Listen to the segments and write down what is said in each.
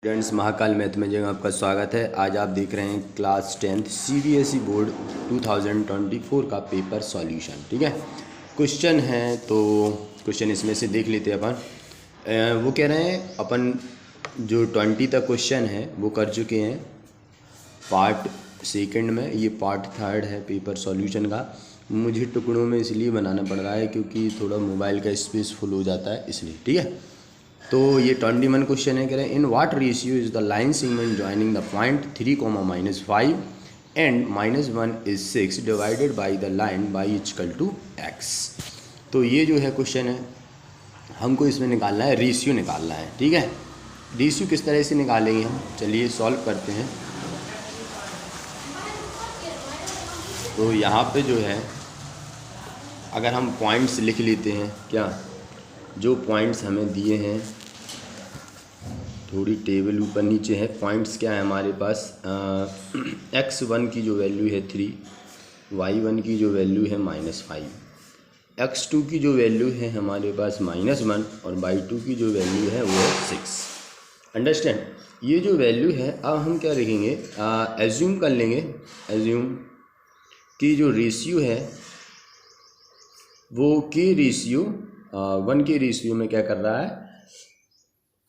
Students, Mahakal math में जगह आपका स्वागत है। आज आप देख रहे हैं क्लास 10th सीबीएसई बोर्ड 2024 का पेपर सॉल्यूशन। ठीक है, क्वेश्चन है तो क्वेश्चन इसमें से देख लेते हैं अपन। वो कह रहे हैं अपन जो 20 तक क्वेश्चन है वो कर चुके हैं पार्ट सेकंड में, ये पार्ट थर्ड है पेपर सॉल्यूशन का। मुझे टुकड़ों में इसलिए बनाना पड़ रहा है क्योंकि थोड़ा मोबाइल का स्पेस फुल हो जाता है इसलिए। ठीक है, तो ये 21 क्वेश्चन है, कह रहे हैं in what ratio is the line segment joining the point 3, -5 and -1 is 6 divided by the line y = x। तो ये जो है क्वेश्चन है, हमको इसमें निकालना है, रेशियो निकालना है। ठीक है, रेशियो किस तरह से निकालेंगे हम, चलिए सॉल्व करते हैं। तो यहाँ पे जो है अगर हम पॉइंट्स लिख लेते हैं, क्या जो पॉइंट्स हमें दिए हैं, थोड़ी टेबल ऊपर नीचे है। पॉइंट्स क्या है हमारे पास, x1 की जो वैल्यू है 3, y1 की जो वैल्यू है -5, x2 की जो वैल्यू है हमारे पास -1 और y2 की जो वैल्यू है वो है 6। अंडरस्टैंड, ये जो वैल्यू है अब हम क्या लिखेंगे, एज्यूम कर लेंगे, एज्यूम की जो रेशियो है वो के रेशियो 1 के रेशियो में क्या कर रहा है,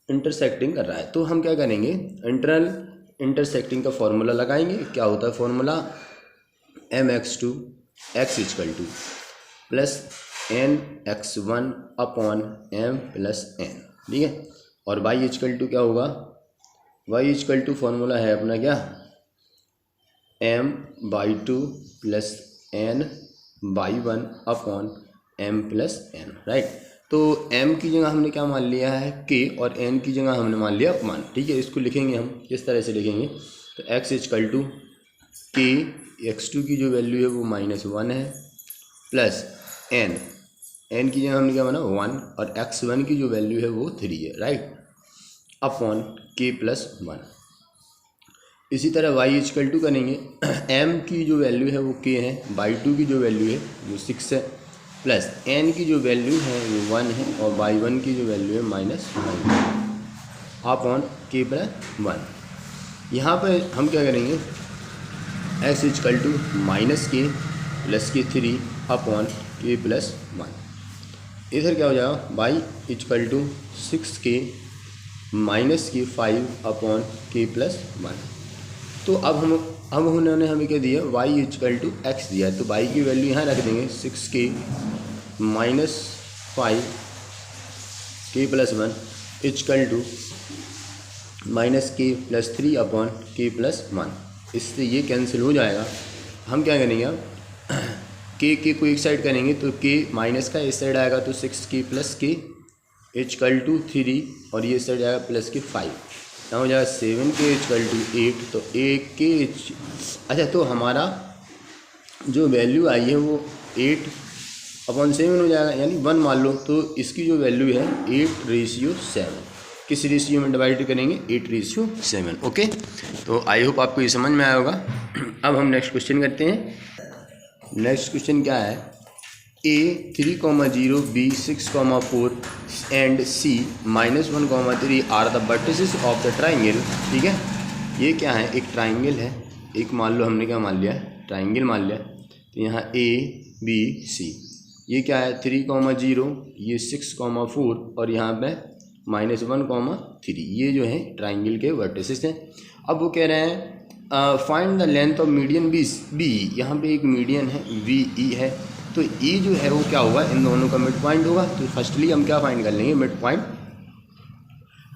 इंटरसेक्टिंग कर रहा है। तो हम क्या करेंगे, इंटरसेक्टिंग का फॉर्मूला लगाएंगे। क्या होता है formula, mx2 x = +nx1 upon m + n। ठीक है, और y = क्या होगा, y = फॉर्मूला है अपना क्या, m/2 + n/1 upon m + n। Right, तो m की जगह हमने क्या मान लिया है k और n की जगह हमने मान लिया 1। ठीक है, इसको लिखेंगे हम किस तरह से लिखेंगे, तो x = k, x2 की जो वैल्यू है वो -1 है, प्लस n की जगह हमने क्या माना 1, और x1 की जो वैल्यू है वो 3 है। Right, upon k + 1। इसी तरह y = करेंगे, m की जो वैल्यू है वो k है, y2 की जो वैल्यू है वो 6 है, प्लस n की जो वैल्यू है वो 1 है, और y1 की जो वैल्यू है -5 अपॉन k + 1। यहाँ पर हम क्या करेंगे, x = -k + k3 upon k + 1। इधर क्या हो जाएगा, y = 6k - k5 upon k + 1। तो अब उन्होंने हमें क्या दिया, y = x दिया है, तो y की वैल्यू यहाँ रख देंगे 6k - 5 k + 1 = -k + 3 upon k + 1। इससे ये कैंसिल हो जाएगा। हम क्या करेंगे, अब k को एक साइड करेंगे तो k माइनस का इस साइड आएगा, तो 6k + k = 3, और ये साइड आएगा प्लस के 5, यहाँ हो जाएगा 7k = 8। तो 8k, अच्छा, तो हमारा जो वैल्यू आई है वो 8/7 हो जाएगा, यानी 1 मान लो। तो इसकी जो वैल्यू है 8:7, किस रेशियो में डिवाइड करेंगे, 8:7। ओके, तो आई होप आपको ये समझ में आया होगा। अब हम नेक्स्ट क्वेश्चन करते हैं। नेक्स्ट क्वेश्चन क्या है, a 3,0, b 6,4 and c -1,3 are the vertices of the triangle. ठीक है, ये क्या है, एक ट्राइंगल है, एक मान लो हमने क्या मान लिया, ट्राइंगल मान लिया। तो यहाँ a b c, ये क्या है 3,0, ये 6,4 और यहाँ पे -1,3, ये जो है ट्राइंगल के वर्टिसेस हैं। अब वो कह रहे हैं find the length of median B, यहाँ पे एक मीडियन है वी ई है, तो ई जो है वो क्या होगा, इन दोनों का मिड पॉइंट होगा। तो फर्स्टली हम क्या फाइंड कर लेंगे, मिड पॉइंट।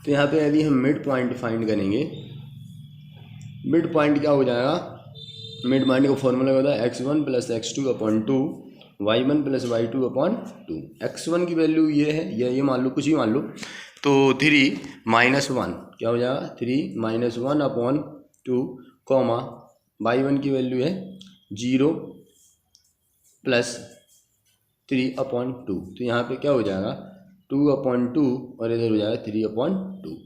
तो यहाँ पे यदि हम मिड पॉइंट फाइंड करेंगे, मिड पॉइंट क्या हो जाएगा, मिड पॉइंट का फॉर्मूला होता है x1 + x2/2 y1 + y2/2। x1 की वैल्यू ये है, या ये मान लो, कुछ ही मान लो, तो 3 - 1 क्या हो जाएगा, 3 - 1/2, y1 की वैल्यू है 0 + 3/2। तो यहाँ पे क्या हो जाएगा 2/2, और इधर हो जाएगा 3/2।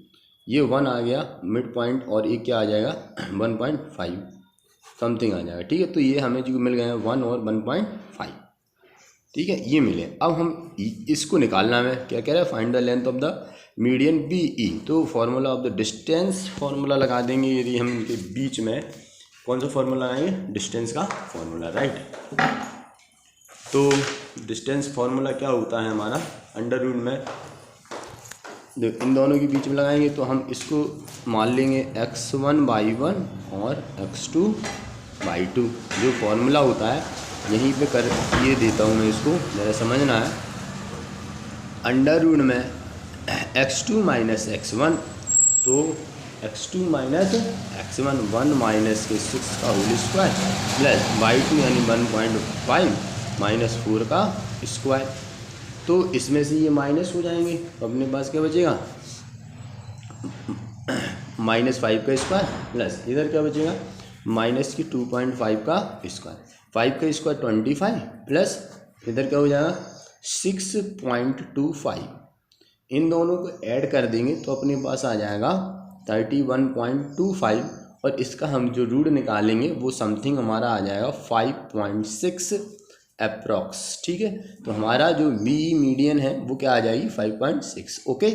ये 1 आ गया मिड पॉइंट, और एक क्या आ जाएगा 1.5 समथिंग आ जाएगा। ठीक है, तो ये हमें जो मिल गए हैं 1 और 1.5। ठीक है, ये मिले। अब हम इसको निकालना है, क्या कह रहा है, find the length of the median B E. तो formula of the distance formula लगा देंगे यदि हम इनके बीच में। कौन सा फार्मूला लगाएंगे? डिस्टेंस का फार्मूला, राइट। तो डिस्टेंस फार्मूला क्या होता है हमारा? अंडर रूट में देख इन दोनों के बीच में लगाएंगे तो हम इसको मान लेंगे x1/1 और x2/2। जो फार्मूला होता है यहीं पे कर ये देता हूँ मैं, इसको ज़रा समझना है। अंडर रूट में x2 - x1, तो x2 - x1 1 - 6 का होल स्क्वायर प्लस y2 यानी 1.5 - 4 का स्क्वायर। तो इसमें से ये माइनस हो जाएंगे, अपने पास क्या बचेगा? -5 का स्क्वायर प्लस इधर क्या बचेगा? -2.5 का स्क्वायर। 5 का स्क्वायर 25 प्लस इधर क्या हो जाएगा? 6.25। इन दोनों को ऐड कर देंगे तो अपने पास आ जाएगा 31.25, और इसका हम जो रूट निकालेंगे वो समथिंग हमारा आ जाएगा 5.6 अप्रॉक्स। ठीक है, तो हमारा जो बी मीडियन है वो क्या आ जाएगी? 5.6। ओके,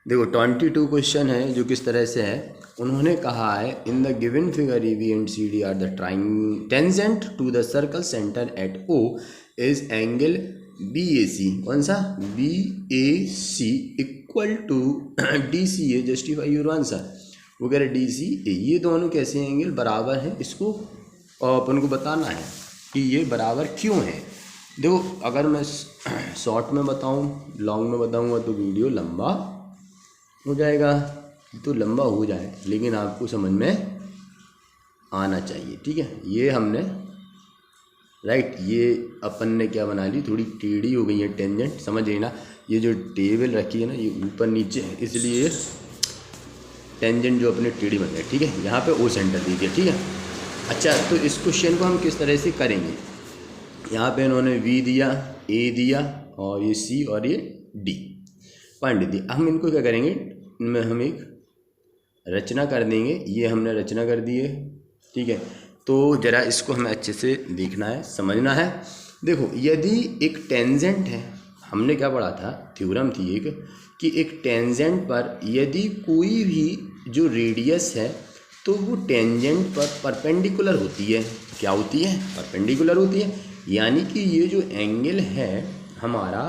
देखो 22 क्वेश्चन है जो किस तरह से है। उन्होंने कहा है in the given figure A B and C D are the tangent to the circle centre at O is angle B A C. कौन सा? B A C equal to D C A. Justify your answer. वो कह रहे D C ए, ये दोनों कैसे angle बराबर हैं, इसको अपन को बताना है कि ये बराबर क्यों है। देखो अगर मैं शॉर्ट में बताऊं, लॉन्ग में बताऊंगा तो वीडियो लंबा हो जाएगा, तो लंबा हो जाए लेकिन आपको समझ में आना चाहिए। ठीक है, ये हमने राइट, ये अपन ने क्या बना ली, थोड़ी टेढ़ी हो गई है टेंजेंट, समझ रही ना। ये जो टेबल रखी है ना ये ऊपर नीचे है, इसलिए टेंजेंट जो अपने टेढ़ी बन गई। ठीक है, यहाँ पे ओ सेंटर दे दिया। ठीक है, अच्छा तो इस क्वेश्चन को हम किस तरह से करेंगे? यहाँ पे इन्होंने वी दिया, ए दिया और ये सी और ये डी पॉइंट दिया। हम इनको क्या करेंगे, इनमें हम एक रचना कर देंगे। ये हमने रचना कर दी है। ठीक है, तो ज़रा इसको हमें अच्छे से देखना है, समझना है। देखो यदि एक टेंजेंट है, हमने क्या पढ़ा था, थ्योरम थी एक, कि एक टेंजेंट पर यदि कोई भी जो रेडियस है तो वो टेंजेंट पर परपेंडिकुलर होती है। क्या होती है? परपेंडिकुलर होती है। यानी कि ये जो एंगल है हमारा,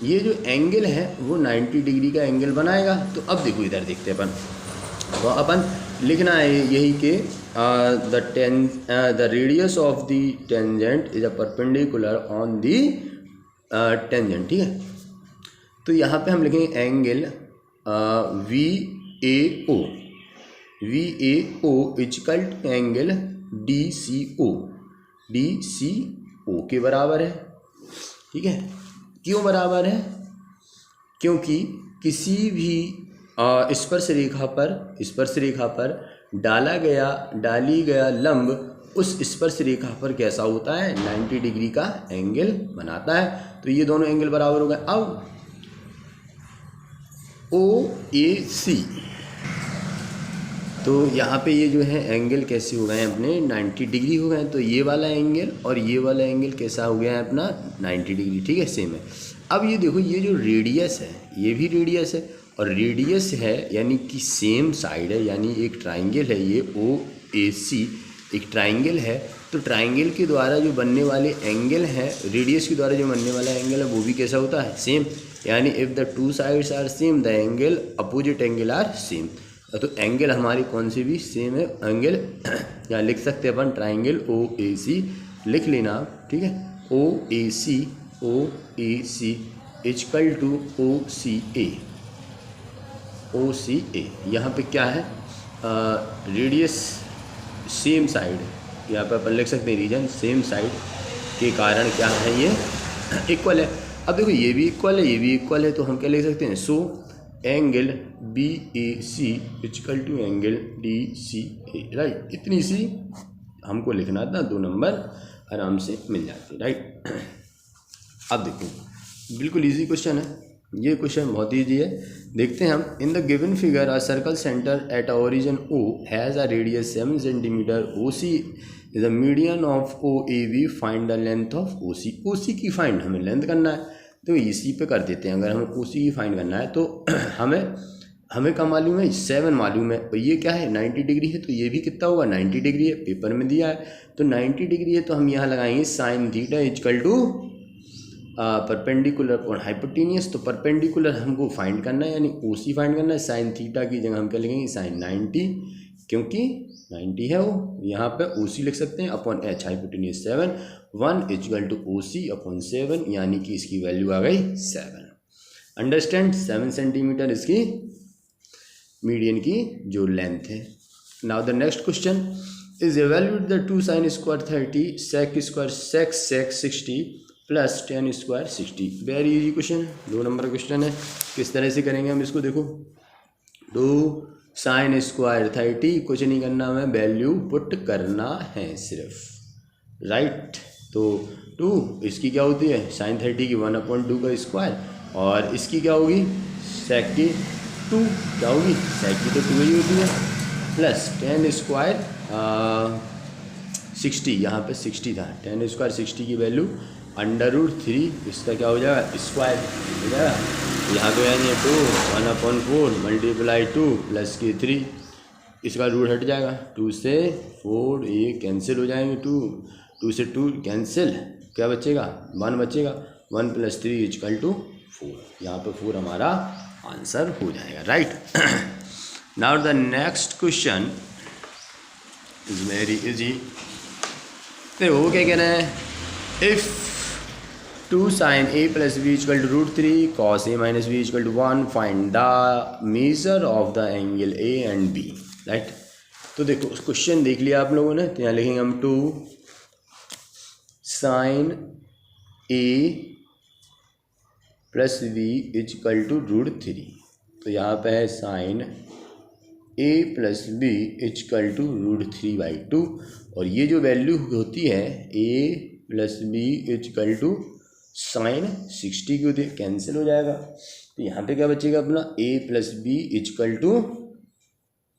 ये जो एंगल है वो 90 डिग्री का एंगल बनाएगा। तो अब देखो इधर देखते हैं अपन, तो अपन लिखना है यही कि the radius of the tangent is a perpendicular on the tangent. ठीक है, तो यहाँ पे हम लिखेंगे angle V A O. V A O equal to angle D C O. D C O के बराबर है। ठीक है, क्यों बराबर है? क्योंकि किसी भी स्पर्श रेखा पर डाली गया लंब उस स्पर्श रेखा पर कैसा होता है? 90 डिग्री का एंगल बनाता है। तो ये दोनों एंगल बराबर हो गए। अब ओ ए सी, तो यहाँ पे ये जो है एंगल कैसे हो गए हैं अपने? 90 डिग्री हो गए। तो ये वाला एंगल और ये वाला एंगल कैसा हो गया है अपना? 90 डिग्री। ठीक है, सेम है। अब ये देखो, ये जो रेडियस है ये भी रेडियस है, और रेडियस है यानी कि सेम साइड है, यानी एक ट्राइंगल है ये ओ ए सी, एक ट्राइंगल है। तो ट्राइंगल के द्वारा जो बनने वाले एंगल है, रेडियस के द्वारा जो बनने वाला एंगल है वो भी कैसा होता है? सेम। यानी if the two sides are same the angle opposite angle are same. तो एंगल हमारी कौन सी भी सेम है। एंगल यहाँ लिख सकते हैं अपन, ट्राइंगल ओ ए सी लिख लेना। ठीक है, ओ ए सी इक्वल टू ओ सी ए। ओ सी ए यहाँ पे क्या है? रेडियस सेम साइड, यहाँ पे अपन लिख सकते हैं रीजन सेम साइड के कारण क्या है, ये इक्वल है। अब देखो ये भी इक्वल है, ये भी इक्वल है, तो हम क्या लिख सकते हैं? So angle B A C equal to angle D C A. Right, इतनी सी हमको लिखना था, 2 नंबर आराम से मिल जाते। राइट, अब देखो बिल्कुल इजी क्वेश्चन है, ये क्वेश्चन बहुत ईजी है। देखते हैं हम। In the given figure a circle centre at a origin O has a radius 7 centimetre. O C is the median of O A B. Find the length of O C. O C की find हमें length करना है। तो इसी पे कर देते हैं। अगर हमें OC की फाइंड करना है तो हमें क्या मालूम है, 7 मालूम है, और ये क्या है 90 डिग्री है, तो ये भी कितना होगा 90 डिग्री है, पेपर में दिया है। तो 90 डिग्री है तो हम यहाँ लगाएंगे sine theta equal to perpendicular और हाइपोटेनियस। तो परपेंडिकुलर हमको फाइंड करना है, यानी OC फाइंड करना है। साइन थीटा की जगह हम क्या लिखेंगे, साइन 90, क्योंकि 90 है वो, यहाँ पे OC लिख सकते हैं, upon H hypotenuse 7, 1 equal to OC upon 7, यानी कि इसकी वैल्यू आ गई 7। अंडरस्टैंड, 7 सेंटीमीटर इसकी मीडियन की जो लेंथ है। Now the next question is evaluate the 2 sin square 30 sec square sec 60 plus 10 square 60। Very easy question, 2 number question है। किस तरह से करेंगे हम इसको, देखो 2 sin स्क्वायर 30, कुछ नहीं करना, हमें वैल्यू पुट करना है सिर्फ, राइट। तो 2 इसकी क्या होती है, sin 30 की 1/2 का स्क्वायर, और इसकी क्या होगी sec की 2 क्या होगी, sec की तो 2 ही होती है, प्लस 10 स्क्वायर 60, यहाँ पे 60 था, 10 स्क्वायर 60 की वैल्यू √3, इसका क्या हो जाएगा स्क्वायर हो जाएगा। यहाँ पे यानी 2 1/4 मल्टीप्लाई 2 प्लस की 3, इसका रूट हट जाएगा, 2 से 4 ये कैंसिल हो जाएंगे, 2 से 2 कैंसिल, क्या बचेगा 1 बचेगा, 1 + 3 = 4, यहाँ पे 4 हमारा आंसर हो जाएगा, right. Now the next question is very easy. देखो वो क्या कहना है, if 2 sin A + B = √3 cos A - B = 1 find the measure of the angle A and B, right. तो देखो उस क्वेश्चन देख लिया आप लोगों ने, तो यहाँ लिखेंगे हम 2 sin A + B = √3। तो यहाँ पे है sin A + B = √3/2, और ये जो वैल्यू होती है A + B = sin 60 की होती है, कैंसिल हो जाएगा। तो यहाँ पे क्या बचेगा अपना A + B =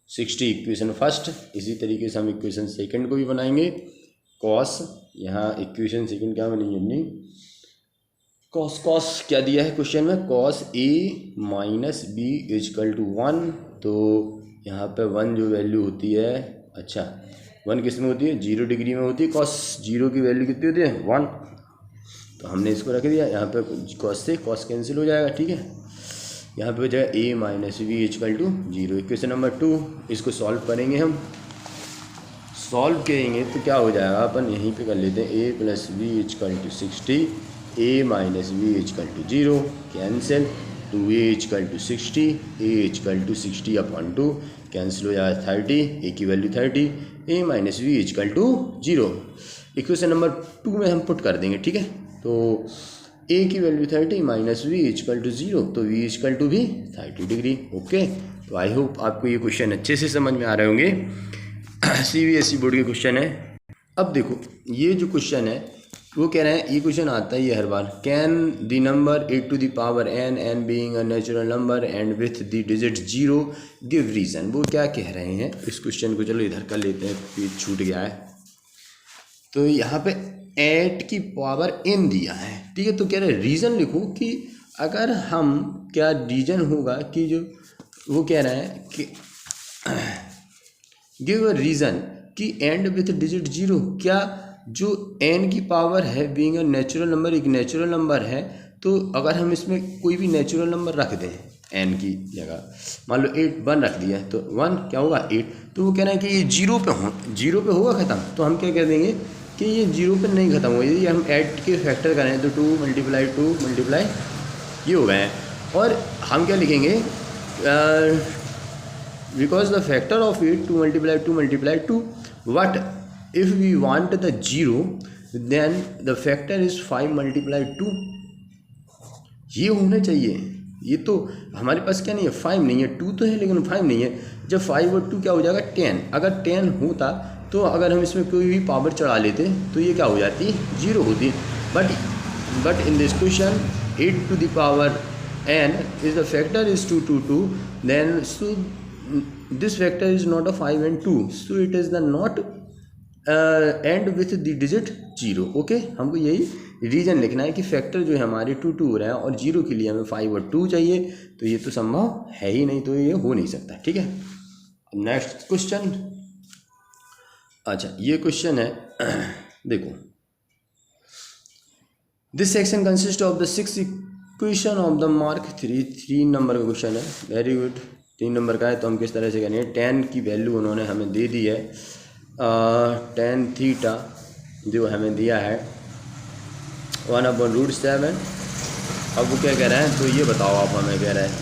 60, इक्वेशन फर्स्ट। इसी तरीके से हम इक्वेशन सेकंड को भी बनाएंगे, cos, यहाँ इक्वेशन सेकंड क्या बनेगी अपनी, cos क्या दिया है क्वेश्चन में, cos A - B = 1, तो यहाँ पे 1 जो वैल्यू होती है, अच्छा 1 किस में होती है, 0 डिग्री में होती है, cos 0 की वैल्यू कितनी होती है 1, तो हमने इसको रख दिया। यहाँ पे cos से cos कैंसिल हो जाएगा, ठीक है। यहाँ पे हो जाएगा A - B = 0। इक्वेशन नंबर 2, इसको सॉल्व करेंगे हम, सॉल्व करेंगे तो क्या हो जाएगा, अपन यहीं पे कर लेते हैं, A + B = 60, A - B = 0, cancel, 2A = 60, A = 60/2, cancel हो जाएगा 30, A की value 30, A - B = 0। Equation number 2 में हम पुट कर देंगे, ठीक है। तो A की वैल्यू 30 - B = 0, तो V = भी 30 डिग्री, ओके। तो आई होप आपको ये क्वेश्चन अच्छे से समझ में आ रहे होंगे, CBSE बोर्ड के क्वेश्चन है। अब देखो ये जो क्वेश्चन है वो कह रहे हैं, ये क्वेश्चन आता ही है हर बार, can the number a⁴n, n being a natural number and with the digit 0 give reason. वो क्या कह रहे हैं इस क्वेश्चन को, चलो इधर कर लेते हैं, पेज छूट गया है। तो यहाँ पे 8⁴n दिया है, ठीक है। तो कह रहे हैं रीज़न लिखो कि अगर हम, क्या रीज़न होगा कि जो वो कह रहे हैं कि गिव अ रीज़न कि एंड विथ डिजिट 0, क्या जो n की पावर है बीइंग अ नेचुरल नंबर, एक नेचुरल नंबर है, तो अगर हम इसमें कोई भी नेचुरल नंबर रख दें n की जगह, मान लो 1 रख दिया है, तो 1 क्या होगा 8, तो वो कह रहे हैं कि ये 0 पे होगा ख़त्म, तो हम क्या कह देंगे कि ये 0 पे नहीं ख़त्म होगा। यदि हम 8 के फैक्टर करें तो 2 × ये हो गए हैं, और हम क्या लिखेंगे, because the factor of 8 2 × 2 but if we want the 0 then the factor is 5 × 2, ये होना चाहिए। ये तो हमारे पास क्या नहीं है, 5 नहीं है, 2 तो है लेकिन 5 नहीं है। जब 5 और 2 क्या हो जाएगा 10, अगर 10 होता तो अगर हम इसमें कोई भी पावर चढ़ा लेते तो ये क्या हो जाती, 0 होती। But in this question 8⁴n is the factor is 2 2 2, then so this factor is not a 5 and 2, so it is the not and with the digit 0। Okay, हमको यही रीजन लिखना है कि फैक्टर जो है हमारे 2 2 हो रहे हैं और 0 के लिए हमें 5 और 2 चाहिए, तो ये तो संभव है ही नहीं, तो ये हो नहीं सकता। ठीक है, नेक्स्ट क्वेश्चन। अच्छा, ये क्वेश्चन है देखो, this section consist of the 6 equation of the mark 3 number का क्वेश्चन है। वेरी गुड, 3 नंबर का है। तो हम किस तरह से करेंगे, tan की वैल्यू उन्होंने हमें दे दी है, tan थीटा जो हमें दिया है 1/√7। अब वो क्या कह रहे हैं, तो ये बताओ आप हमें, कह रहे हैं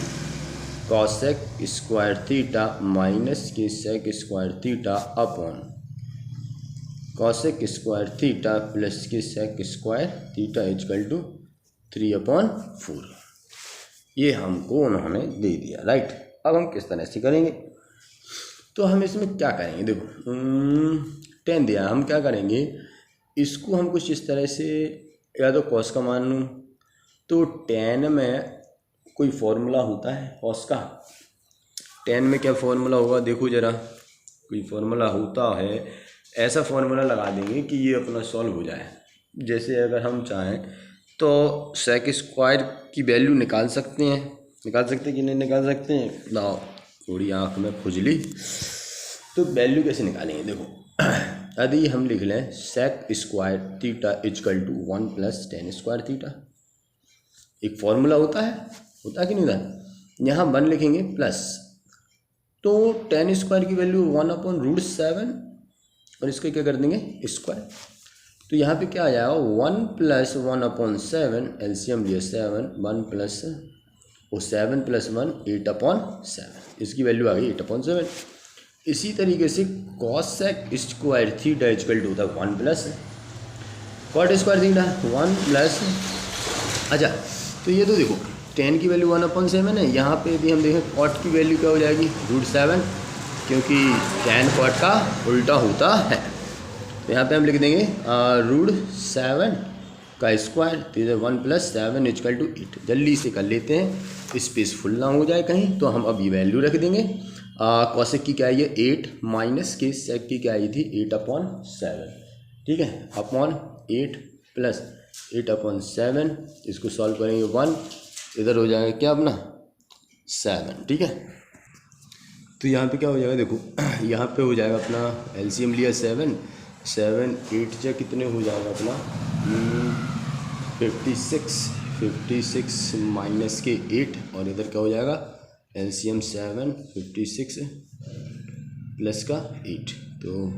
cosec square theta minus k sec square theta upon cosec square theta plus k sec square theta equal to 3/4। ये हमको उन्होंने दे दिया, राइट। अब हम किस तरह से करेंगे, तो हम इसमें क्या करेंगे, देखो 10 दिया, हम क्या करेंगे, इसको हम कुछ इस तरह से, या तो cos का मान लूँ, तो tan में कोई फॉर्मूला होता है cos का, tan में क्या फॉर्मूला होगा, देखो ज़रा, कोई फॉर्मूला होता है, ऐसा फॉर्मूला लगा देंगे कि ये अपना सॉल्व हो जाए। जैसे अगर हम चाहें तो sec स्क्वायर की वैल्यू निकाल सकते हैं कि नहीं निकाल सकते हैं, लाओ थोड़ी आँख में खुजली, तो वैल्यू कैसे निकालेंगे, देखो यदि हम लिख लें sec square theta equal to 1 + tan square theta, एक फॉर्मूला होता कि नहीं होता, यहाँ 1 लिखेंगे प्लस, तो tan स्क्वायर की वैल्यू 1/√7 और इसको क्या कर देंगे स्क्वायर, तो यहाँ पे क्या आ जाएगा 1 + 1/7, एलसीएम लिया 7, 1 + 7 + 1 8/7, इसकी वैल्यू आ गई 8/7। इसी तरीके से cosec square theta equal to होता है 1 + cot स्क्वायर थीटा 1 +, अच्छा तो ये तो देखो tan की वैल्यू 1/7 है, यहाँ पे भी हम देखें cot की वैल्यू क्या हो जाएगी √7, क्योंकि tan cot का उल्टा होता है। तो यहाँ पे हम लिख देंगे √7 का स्क्वायर, तो इधर 1 + 7 इक्वल टू 8। जल्दी से कर लेते हैं, स्पेस फुल ना हो जाए कहीं, तो हम अब ये वैल्यू रख देंगे। कॉसेक की क्या है ये 8 माइनस के सेक की क्या आई थी 8/7, ठीक है, अपॉन 8 + 8/7, इसको सॉल्व करेंगे 1, इधर हो जाएगा क्या अपना 7, ठीक है। तो यहाँ पे क्या हो जाएगा देखो, यहाँ पे हो जाएगा अपना एलसीएम लिया 7 8 जा कितने हो जाएगा अपना 56 माइनस के 8, और इधर क्या हो जाएगा एलसीएम 7 56 प्लस का 8, तो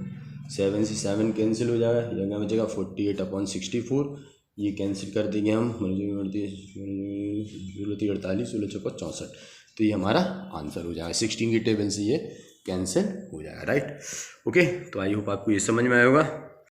7 से 7 कैंसिल हो जाएगा, जगह में जगह 48/64, ये कैंसिल कर देंगे हम, 16 64, तो ये हमारा आंसर हो जाएगा। 16 की टेबल से ये कैंसिल हो जाएगा, राइट। ओके, तो आई होप आपको ये समझ में आया होगा।